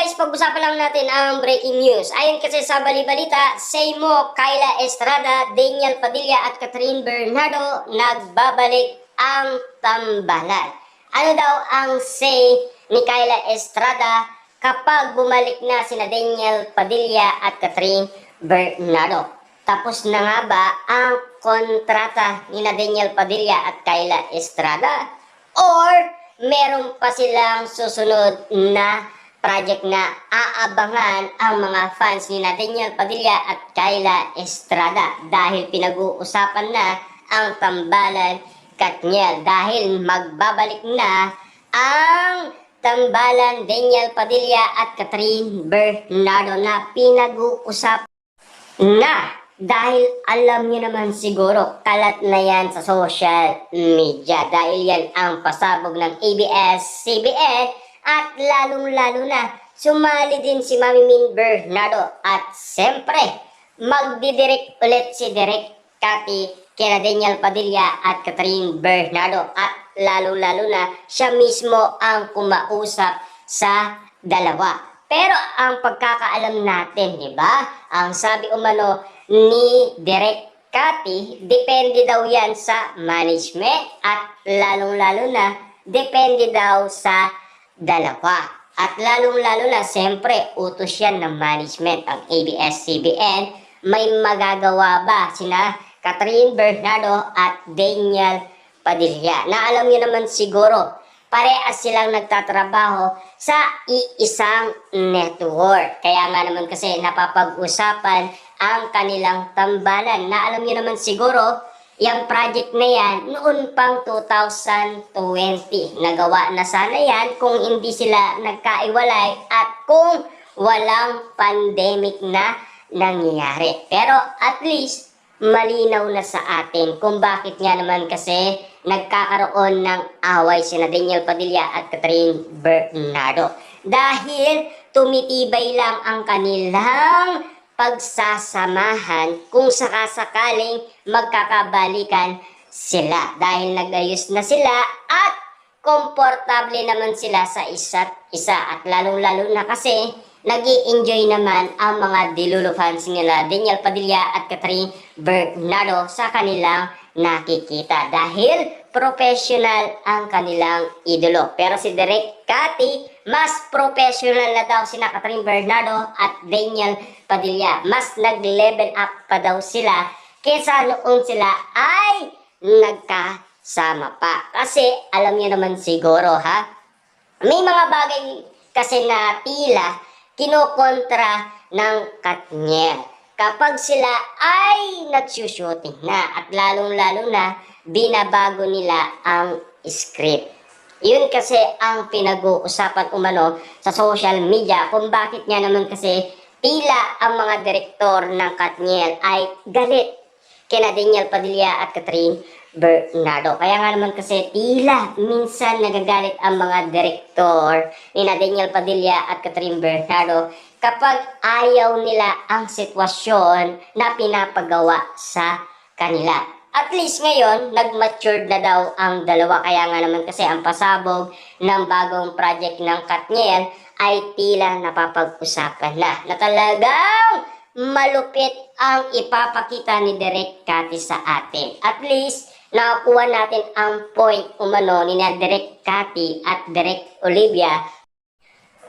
guys, pag-usapan lang natin ang breaking news. Ayon kasi sa bali-balita, say mo Kyla Estrada, Daniel Padilla at Catherine Bernardo nagbabalik ang tambalan. Ano daw ang say ni Kyla Estrada kapag bumalik na sina Daniel Padilla at Catherine Bernardo? Tapos na nga ba ang kontrata ni Daniel Padilla at Kyla Estrada? Or meron pa silang susunod na project na aabangan ang mga fans ni Daniel Padilla at Kyla Estrada dahil pinag-uusapan na ang tambalan Katniel dahil magbabalik na ang tambalan Daniel Padilla at Catherine Bernardo na pinag-uusapan na dahil alam niyo naman siguro kalat na yan sa social media dahil yan ang pasabog ng ABS-CBN. At lalong-lalo na, sumali din si Mami Min Bernardo. At siyempre, magdidirect ulit si Direk Cathy kina Daniel Padilla at Catherine Bernardo. At lalong-lalo na, siya mismo ang kumausap sa dalawa. Pero ang pagkakaalam natin, di ba? Ang sabi umano ni Direk Cathy, depende daw yan sa management. At lalong-lalo na, depende daw sa dalawa. At lalong-lalo na, siyempre, utos yan ng management, ang ABS-CBN. May magagawa ba sina Catherine Bernardo at Daniel Padilla? Na alam niyo naman siguro, parehas silang nagtatrabaho sa iisang network. Kaya nga naman kasi napapag-usapan ang kanilang tambalan. Na alam niyo naman siguro, yung project na yan, noon pang 2020, nagawa na sana yan kung hindi sila nagkaiwalay at kung walang pandemic na nangyayari. Pero at least, malinaw na sa atin kung bakit nga naman kasi nagkakaroon ng away sina Daniel Padilla at Catherine Bernardo. Dahil tumitibay lang ang kanilang pagsasamahan kung sakasakaling magkakabalikan sila dahil nag-ayos na sila at komportable naman sila sa isa't isa at lalong-lalo na kasi nag-i-enjoy naman ang mga Dilulu fans nila Daniel Padilla at Catherine Bernardo sa kanilang nakikita dahil professional ang kanilang idolo. Pero si Direk Cathy, mas professional na daw sina Catherine Bernardo at Daniel Padilla. Mas nag-level up pa daw sila kaysa noong sila ay nagkasama pa. Kasi alam niyo naman siguro ha, may mga bagay kasi na tila kinokontra ng Katniel kapag sila ay nagsushooting na at lalong-lalo na binabago nila ang script. Yun kasi ang pinag-uusapan umano sa social media kung bakit nga naman kasi tila ang mga direktor ng Katniel ay galit kina Daniel Padilla at Catherine Bernardo. Kaya nga naman kasi tila minsan nagagalit ang mga direktor ni Daniel Padilla at Catherine Bernardo kapag ayaw nila ang sitwasyon na pinapagawa sa kanila. At least ngayon, nag-matured na daw ang dalawa. Kaya nga naman kasi ang pasabog ng bagong project ng Katniel ay tila napapag-usapan na talagang malupit ang ipapakita ni Direk Cathy sa atin. At least, nakakuha natin ang point umano ni Direk Cathy at Direk Olivia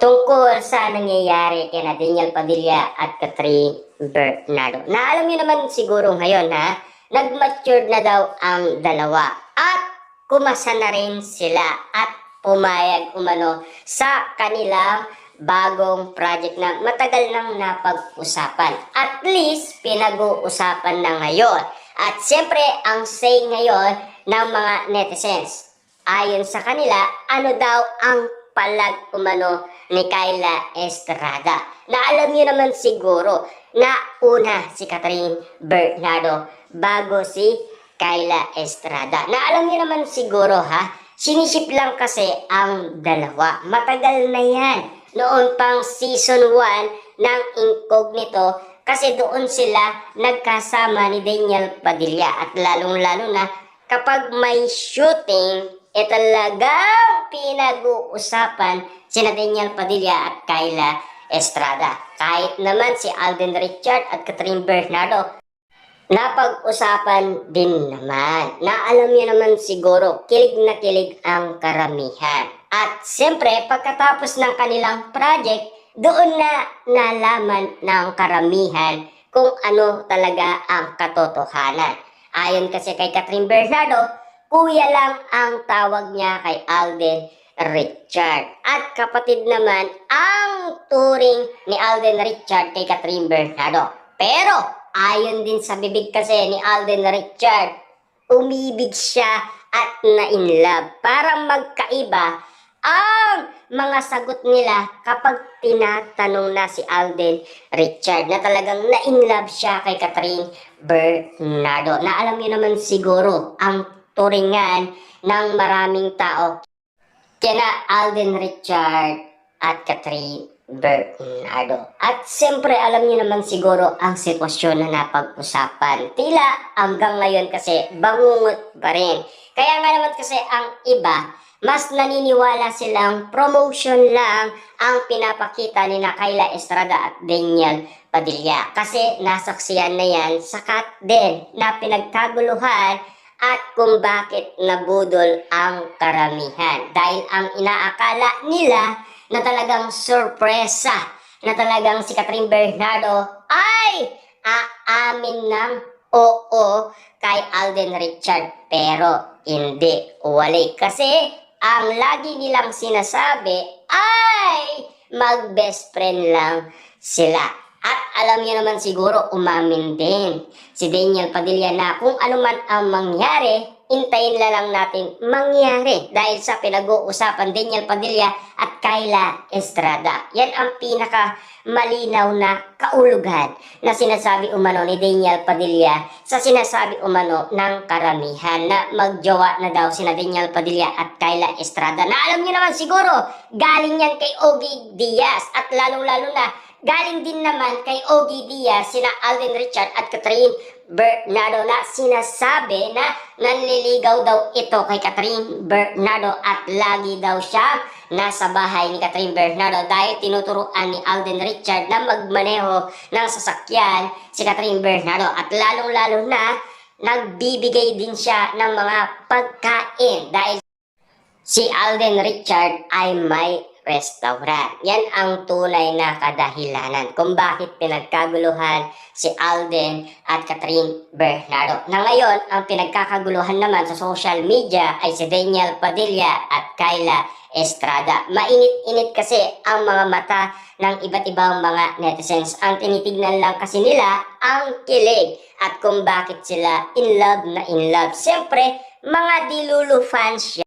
tungkol sa nangyayari kay Daniel Padilla at Catherine Bernardo. Na alam niyo naman siguro ngayon ha, nag-mature na daw ang dalawa at kumasa na rin sila at pumayag umano sa kanilang bagong project na matagal nang napag-usapan. At least, pinag-uusapan na ngayon. At siyempre, ang say ngayon ng mga netizens, ayon sa kanila, ano daw ang palag umano ni Kyla Estrada. Na alam niyo naman siguro na una si Catherine Bernardo bago si Kyla Estrada. Na alam niyo naman siguro ha, sinisip lang kasi ang dalawa. Matagal na yan. Noon pang season 1 ng Incognito kasi doon sila nagkasama ni Daniel Padilla at lalong-lalo na kapag may shooting talagang pinag-uusapan sina Daniel Padilla at Kyla Estrada. Kahit naman si Alden Richard at Catherine Bernardo, napag-usapan din naman. Na alam niyo naman siguro, kilig na kilig ang karamihan. At siyempre, pagkatapos ng kanilang project, doon na nalaman ng karamihan kung ano talaga ang katotohanan. Ayon kasi kay Catherine Bernardo, kuya lang ang tawag niya kay Alden Richard. At kapatid naman ang turing ni Alden Richard kay Catherine Bernardo. Pero ayon din sa bibig kasi ni Alden Richard, umibig siya at na-inlove. Parang magkaiba ang mga sagot nila kapag tinatanong na si Alden Richard na talagang na-inlove siya kay Catherine Bernardo. Na alam niyo naman siguro ang turingan ng maraming tao kina Alden Richard at Catherine Bernardo. At siyempre alam niyo naman siguro ang sitwasyon na napag-usapan. Tila hanggang ngayon kasi bangungot pa rin. Kaya nga naman kasi ang iba, mas naniniwala silang promotion lang ang pinapakita ni na Kyla Estrada at Daniel Padilla. Kasi nasaksiyan na yan, sakat din na pinagkaguluhan at kung bakit nabudol ang karamihan. Dahil ang inaakala nila na talagang sorpresa, na talagang si Catherine Bernardo ay aamin ng oo kay Alden Richard. Pero hindi, wali. Kasi ang lagi nilang sinasabi ay mag-best friend lang sila. At alam niyo naman siguro, umamin din si Daniel Padilla na kung ano man ang mangyari, hintayin na lang natin mangyari. Dahil sa pinag-uusapan Daniel Padilla at Kyla Estrada. Yan ang pinaka malinaw na kaulugan na sinasabi umano ni Daniel Padilla sa sinasabi umano ng karamihan na magjowa na daw sina Daniel Padilla at Kyla Estrada. Na alam niyo naman siguro, galing yan kay Ogie Diaz at lalong-lalo na galing din naman kay Ogie Diaz sina Alden Richard at Catherine Bernardo na sinasabi na nanliligaw daw ito kay Catherine Bernardo at lagi daw siya nasa bahay ni Catherine Bernardo dahil tinuturuan ni Alden Richard na magmaneho ng sasakyan si Catherine Bernardo at lalong-lalo na nagbibigay din siya ng mga pagkain dahil si Alden Richard ay may restaurant. Yan ang tunay na kadahilanan kung bakit pinagkaguluhan si Alden at Catherine Bernardo. Na ngayon, ang pinagkakaguluhan naman sa social media ay si Daniel Padilla at Kyla Estrada. Mainit-init kasi ang mga mata ng iba't ibang mga netizens. Ang tinitignan lang kasi nila ang kilig at kung bakit sila in love na in love. Siyempre, mga Dilulu fans siya.